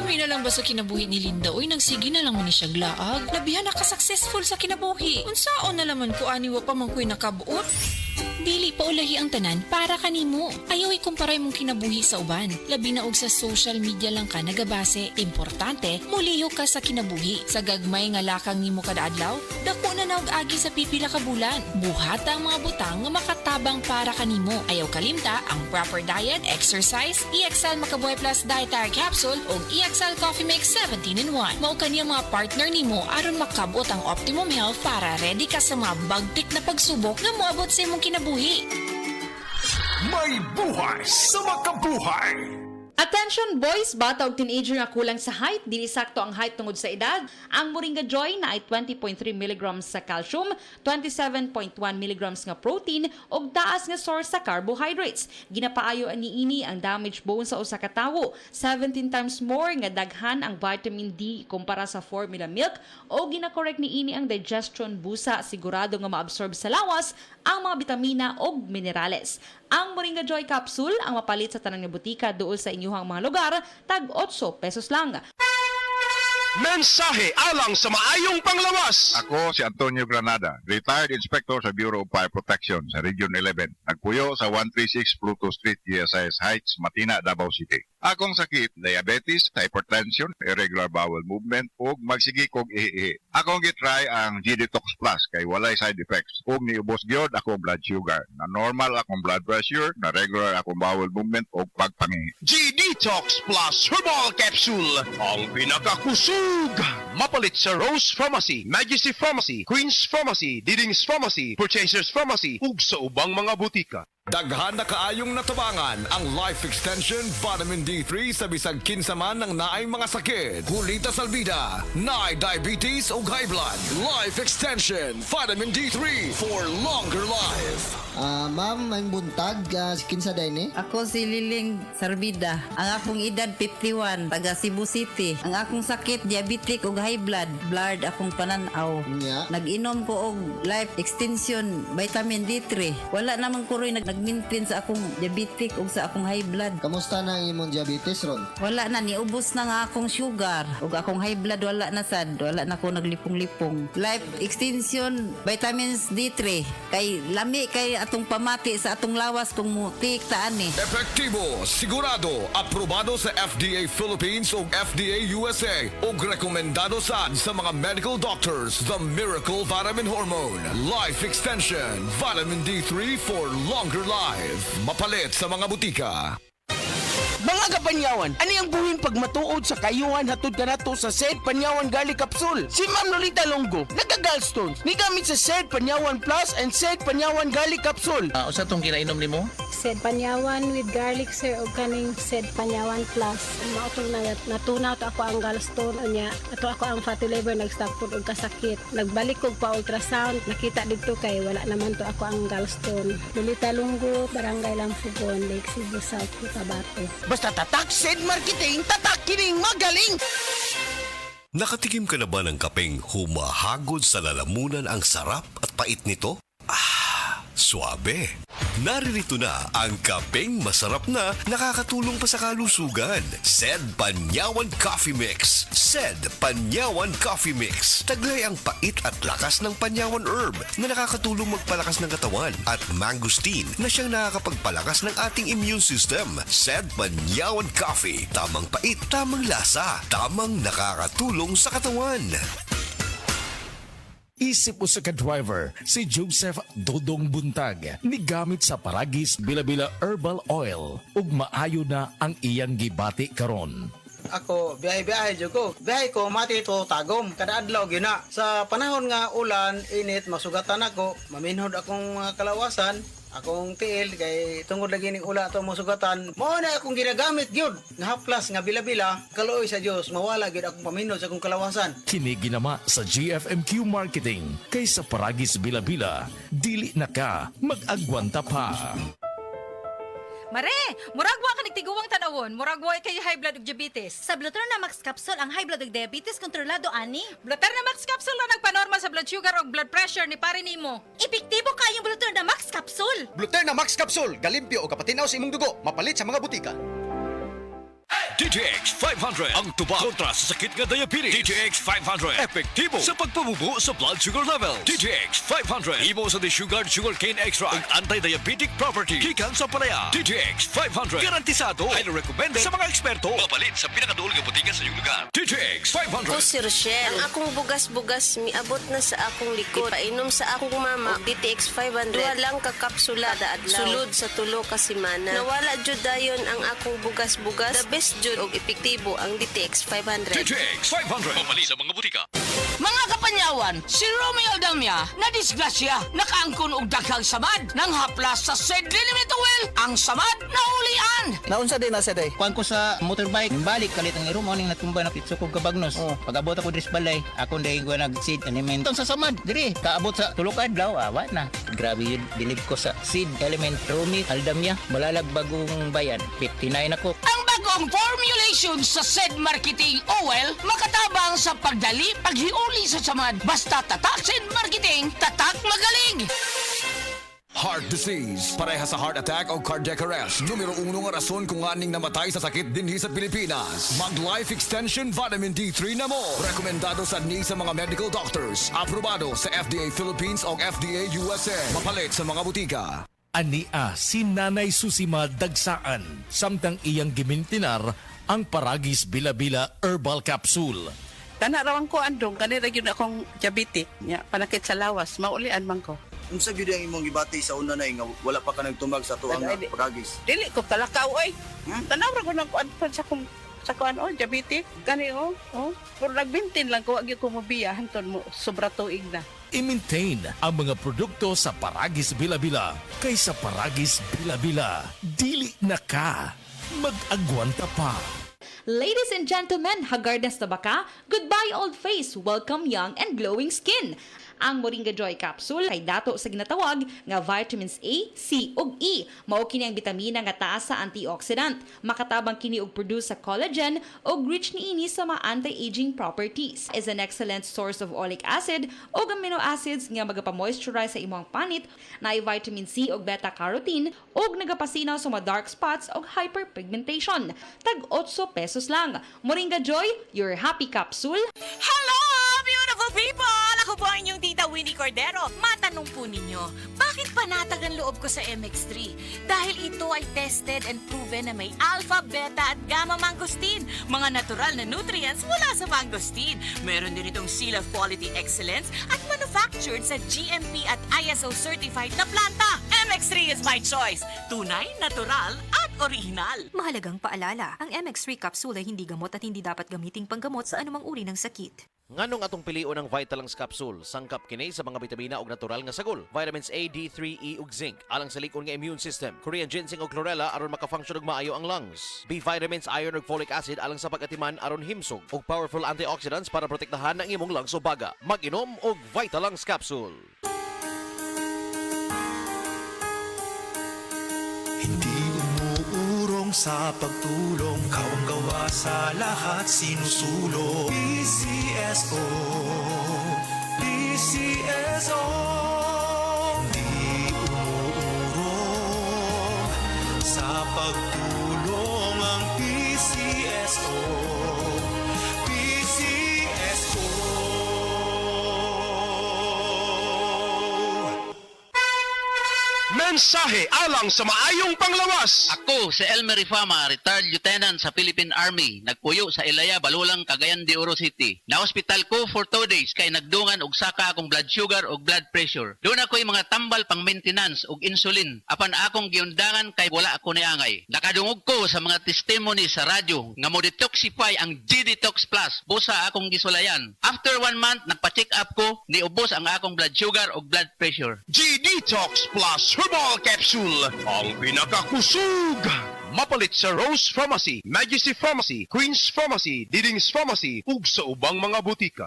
May na lang ba sa kinabuhi ni Linda? Uy, nagsige na lang man ni siya glaag. Labihan na ka-successful sa kinabuhi. Unsaon na laman ko aniwa pa man ko'y nakabuot. Dili pa ulahi ang tanan para kanimo. Ayaw ikumparay mong kinabuhi sa uban. Labi na og sa social media lang ka nagabase. Importante, muliho ka sa kinabuhi. Sa gagmay nga lakang nimo kada adlaw, dako na naog agi sa pipila ka bulan. Buhata ang mga butang nga makatabang para kanimo. Ayaw kalimta ang proper diet, exercise, EXL Makabuhay Plus Dietary Capsule o EXL Coffee Mix 17-in-1. Mao kaniya mga partner nimo aron makabot ang optimum health para ready ka sa mga bagtik na pagsubok nga moabot sa imong kinabuhi. May buhay sa makabuhay! Attention boys, bata o teenager nga kulang sa height, dili sakto ang height tungod sa edad. Ang Moringa Joy na ay 20.3 mg sa calcium, 27.1 mg nga protein ug taas nga source sa carbohydrates. Ginapaayo ani ini ang damaged bone sa usa ka tawo, 17 times more nga daghan ang vitamin D kumpara sa formula milk o ginakorek ni ini ang digestion busa, sigurado nga maabsorb sa lawas ang mga bitamina ug minerales. Ang Moringa Joy Capsule ang mapalit sa tanang nga butika duol sa inyuhang mga lugar, tag 8 pesos lang. Mensahe alang sa maayong panglawas! Ako si Antonio Granada, retired inspector sa Bureau of Fire Protection sa Region 11. Nagpuyo sa 136 Pluto Street, GSIS Heights, Matina, Davao City. Akong sakit, diabetes, hypertension, irregular bowel movement, ug magsigi kog ihi. Akong gitry ang G-Detox Plus kay walay side effects. Ug niubos gyud akong blood sugar. Na normal akong blood pressure, na regular akong bowel movement ug pagpangihi. G-Detox Plus Herbal Capsule, ang pinakakusog! Mapalit sa Rose Pharmacy, Majesty Pharmacy, Queen's Pharmacy, Diding's Pharmacy, Purchasers Pharmacy, ug sa ubang mga butika. Daghan na kaayong natabangan ang Life Extension Vitamin D3 sa bisag kinsa man ng naay mga sakit. Hulita salbida, naay diabetes o high blood. Life Extension Vitamin D3 for longer life. Ma'am, may buntag, kinsa day ni? Ako si Liling Sarbida. Ang akong edad 51, taga Cebu City. Ang akong sakit diabetic ug high blood. Blood akong pananaw. Nya. Nag-inom ko og Life Extension Vitamin D3. Wala naman ko rin nag-maintain sa akong diabetic ug sa akong high blood. Kamusta na ang imong diabetes ron? Wala na, niubos na nga akong sugar. Ug akong high blood wala na sad. Wala na ko naglipong-lipong. Life Extension Vitamins D3. Kay lami kay atong pamati sa atong lawas kung mutik taan ni. Epektibo, sigurado, aprobado sa FDA Philippines o FDA USA ug rekomendado sad sa mga medical doctors. The Miracle Vitamin Hormone. Life Extension Vitamin D3 for longer life. Mapalit sa mga butika. Mga kapanyawan, ano ang buhin pag matuod sa kayuhan hatod ka nato sa Said Panyawan Garlic Capsule? Si Ma'am Lolita Longo, nagka-gallstones, ni gamit sa Said Panyawan Plus and Said Panyawan Garlic Capsule. Usa tong kinainom nimo? Said Panyawan with garlic sir o kaning Said Panyawan Plus. Mao tong natunaw to ako ang gallstone unya. Ato ako ang fatty liver nag-stop pud og kasakit. Nagbalik kog pa ultrasound, nakita didto kay wala naman to ako ang gallstone. Lolita Longo, Barangay Lampugon, Lake Cebu South, Cotabato. Basta tatak Said Marketing, tatak kining magaling! Nakatikim ka na ba ng kapeng humahagod sa lalamunan ang sarap at pait nito? Suabe. Naririto na ang kapeng masarap na nakakatulong pa sa kalusugan. Said Panyawan Coffee Mix. Said Panyawan Coffee Mix. Taglay ang pait at lakas ng Panyawan Herb na nakakatulong magpalakas ng katawan at mangosteen na siyang nakakapagpalakas ng ating immune system. Said Panyawan Coffee. Tamang pait, tamang lasa, tamang nakakatulong sa katawan. Isip mo sa ka-driver, si Joseph Dodong Buntag, ni gamit sa Paragis Bila-Bila Herbal Oil, ug maayo na ang iyang gibati karon. Ako, biyahe-biyahe dyan ko. Biyahe ko, mati ito tagom. Kada adlaw gina. Sa panahon nga ulan, init, masugatan ako. Maminhod akong kalawasan. Akong tiil, kay tungod lagi ning ula ito masugatan. Mao na akong ginagamit gyud nga haplas nga bila-bila. Kaluoy sa Dios, mawala gyud akong paminhod sa akong kalawasan. Kini ginama sa GFMQ Marketing. Kay sa Paragis Bila-Bila, dili na ka mag-agwanta pa. Mare, muragwa ka nagtiguwang tanawon, muragwa kay high blood ug diabetes. Sa Bluter na Max Capsule, ang high blood ug diabetes kontrolado ani. Bluter na Max Capsule na nagpanormal sa blood sugar ug blood pressure ni pare nimo. Epektibo kayong Bluter na Max Capsule. Bluter na Max Capsule, galimpyo o kapatinaw sa imong dugo, mapalit sa mga butika. Hey! DTX 500 ang tubag kontra sa sakit nga diabetes. DTX 500 epektibo sa pagpabubo sa blood sugar level. DTX 500 imo sa desugared sugarcane extract ug anti-diabetic property gikan sa palaya. DTX 500 garantisado highly recommended sa mga eksperto. Mapalit sa pinakaduol nga botiga sa iyong lugar. DTX 500. Ako si Rochelle. Ang akong bugas-bugas miabot na sa akong likod. Painom sa akong mama og DTX 500. Duha lang ka kapsula adlaw. Sulod sa tulo ka semana. Nawala jud dayon ang akong bugas-bugas. The best jud og epektibo ang DTX 500. DTX 500 mapalit sa mga botika. Mga kapanyawan, si Romeo Aldamia na disgrasya nakaangkon og daghang samad nang haplas sa said limit oil ang samad na ulian. Naunsa din na sa day. Kuan ko sa motorbike, balik kalit ang iro mo ning natumba na pitso ko kabagnos. Pag-abot ako dris balay, ako dai ko nag-seed element. Tong sa samad, diri kaabot sa tulok adlaw, awa na. Grabe yun, bilib ko sa seed element Romeo Aldamia, Malalag Bagong Bayan. 59 ako. Ang bagong formulation sa said marketing oil makatabang sa pagdali, paghiuli sa samad. Basta tatak said marketing, tatak magaling. Heart disease, pareha sa heart attack o cardiac arrest. Numero 1 nga rason kung aning namatay sa sakit dinhi sa Pilipinas. Mag Life Extension Vitamin D3 na mo. Rekomendado sa ni sa mga medical doctors. Aprobado sa FDA Philippines o FDA USA. Mapalit sa mga butika. Ania si Nanay Susima Dagsaan, samtang iyang gimintinar ang Paragis Bila-Bila Herbal Capsule. Tanarawan ko andong, kanira yun akong diabetic. Panakit sa lawas, maulian man ko. Unsa gyud ang imong gibati sa una na nga wala pa ka nagtumag sa tuang Paragis? Dili ko talakaw oy. Tanawra ko nang kuan sa kuan diabetic kani pero nagbintin lang ko wag ko mobiya hanton mo sobra tuig na. I-maintain ang mga produkto sa Paragis Bila-Bila kaysa Paragis Bila-Bila. Dili na ka. Mag-agwanta pa. Ladies and gentlemen, hagardas na ba ka? Goodbye old face, welcome young and glowing skin. Ang Moringa Joy Capsule ay dato sa ginatawag nga vitamins A, C ug E. Mao kini ang bitamina nga taas sa antioxidant. Makatabang kini og produce sa collagen ug rich niini sa mga anti-aging properties. Is an excellent source of oleic acid ug amino acids nga magapamoisturize sa imong panit. Naay vitamin C ug beta-carotene ug nagapasinaw sa mga dark spots ug hyperpigmentation. Tag 8 pesos lang. Moringa Joy, your happy capsule. Hello, beautiful people! Ako po ang inyong tita Winnie Cordero. Matanong po ninyo, bakit panatag ang loob ko sa MX3? Dahil ito ay tested and proven na may alpha, beta at gamma mangosteen. Mga natural na nutrients mula sa mangosteen. Meron din itong Seal of Quality Excellence at manufactured sa GMP at ISO certified na planta. MX3 is my choice. Tunay, natural at original. Mahalagang paalala, ang MX3 capsule ay hindi gamot at hindi dapat gamiting panggamot sa anumang uri ng sakit. Nganong atong pilion ang Vitalangs Capsule? Sangkap kini sa mga bitamina ug natural nga sagol. Vitamins A, D3, E ug zinc. Alang sa likon nga immune system. Korean ginseng ug chlorella aron makafunction ug maayo ang lungs. B vitamins, iron ug folic acid alang sa pag-atiman aron himsog. Ug powerful antioxidants para protektahan ang imong lungs o baga. Mag-inom og Vitalangs Capsule. Hindi umuurong sa pagtulong, kawang gawa sa lahat sinusulong. PCSO, PCSO. Hindi umuurong sa pagtulong ang PCSO. PCSO. Mensahe alang sa maayong panglawas. Ako si Elmer Ifama, retired lieutenant sa Philippine Army. Nagpuyo sa Ilaya, Balulang, Cagayan de Oro City. Na-hospital ko for 2 days kay nagdungan og saka akong blood sugar ug blood pressure. Doon ako'y mga tambal pang maintenance ug insulin. Apan akong giundangan kay wala ako niangay. Nakadungog ko sa mga testimony sa radyo nga mo detoxify ang G-Detox Plus. Busa akong gisulayan. After 1 month, nagpa-check up ko, niubos ang akong blood sugar ug blood pressure. G-Detox Plus Herbal Capsule, ang pinakakusog. Mapalit sa Rose Pharmacy, Majesty Pharmacy, Queen's Pharmacy, Diding's Pharmacy, ug sa ubang mga butika.